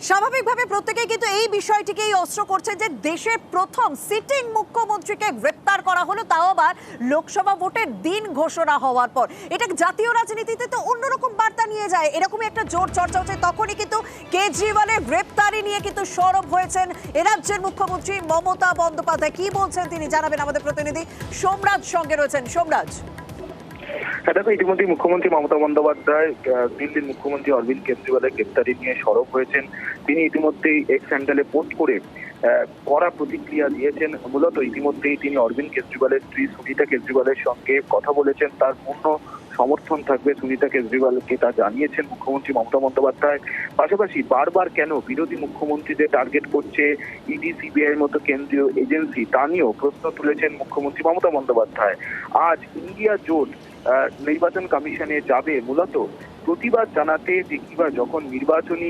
স্বাভাবিকভাবে প্রত্যেকেই কিন্তু এই বিষয়টিকেই অস্ত্র করছে যে দেশের প্রথম সিটিং মুখ্যমন্ত্রীকে গ্রেপ্তার করা হলো, তাও আবার লোকসভা ভোটের দিন ঘোষণা হওয়ার পর। এটা জাতীয় রাজনীতিতে তো অন্যরকম বার্তা নিয়ে যায়। এরকমই একটা জোর চর্চা হচ্ছে, তখনই কিন্তু কেজরিওয়ালের গ্রেপ্তারি নিয়ে কিন্তু সরব হয়েছেন রাজ্যের মুখ্যমন্ত্রী মমতা বন্দ্যোপাধ্যায়। কি বলছেন তিনি জানাবেন আমাদের প্রতিনিধি সোমরাজ সঙ্গে রয়েছেন। সোমরাজ, দেখো, ইতিমধ্যে মুখ্যমন্ত্রী মমতা বন্দ্যোপাধ্যায় দিল্লির মুখ্যমন্ত্রী অরবিন্দ কেজরিওয়ালের গ্রেপ্তারি নিয়ে সরব হয়েছেন। তিনি ইতিমধ্যেই এক্স হ্যান্ডেলে পোস্ট করে কড়া প্রতিক্রিয়া দিয়েছেন। মূলত ইতিমধ্যেই তিনি অরবিন্দ কেজরিওয়ালের স্ত্রী সুনিতা কেজরিওয়ালের সঙ্গে কথা বলেছেন। তার পূর্ণ সমর্থন থাকবে সুনিতা কেজরিওয়ালকে, তা জানিয়েছেন মুখ্যমন্ত্রী মমতা বন্দ্যোপাধ্যায়। পাশাপাশি বারবার কেন বিরোধী মুখ্যমন্ত্রীদের টার্গেট করছে ইডি, সিবিআই এর মতো কেন্দ্রীয় এজেন্সি, তা নিয়েও প্রশ্ন তুলেছেন মুখ্যমন্ত্রী মমতা বন্দ্যোপাধ্যায়। আজ ইন্ডিয়া জোট নির্বাচন কমিশনে যাবে মূলত প্রতিবাদ জানাতে, যে কিবা যখন নির্বাচনী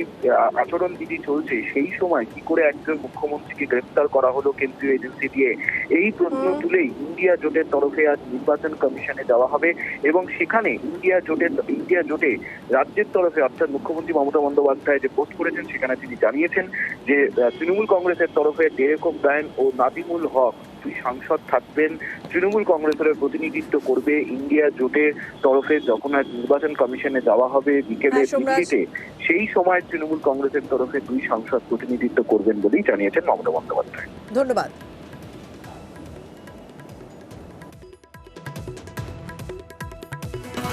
আচরণবিধি চলছে সেই সময় কি করে একজন মুখ্যমন্ত্রীকে গ্রেফতার করা হলো কেন্দ্রীয় এজেন্সি দিয়ে, এই প্রশ্ন তুলেই ইন্ডিয়া জোটের তরফে আজ নির্বাচন কমিশনে যাওয়া হবে। এবং সেখানে ইন্ডিয়া জোটে রাজ্যের তরফে অর্থাৎ মুখ্যমন্ত্রী মমতা বন্দ্যোপাধ্যায় যে পোস্ট করেছেন সেখানে তিনি জানিয়েছেন যে তৃণমূল কংগ্রেসের তরফে ডেরেক ওব্রায়েন ও নাদিমুল হক দুই সাংসদ থাকবেন। তৃণমূল কংগ্রেসের প্রতিনিধিত্ব করবে ইন্ডিয়া জোটের তরফে যখন আজ নির্বাচন কমিশনে যাওয়া হবে বিকেলে দিল্লিতে, সেই সময় তৃণমূল কংগ্রেসের তরফে দুই সাংসদ প্রতিনিধিত্ব করবেন বলেই জানিয়েছেন মমতা বন্দ্যোপাধ্যায়। ধন্যবাদ।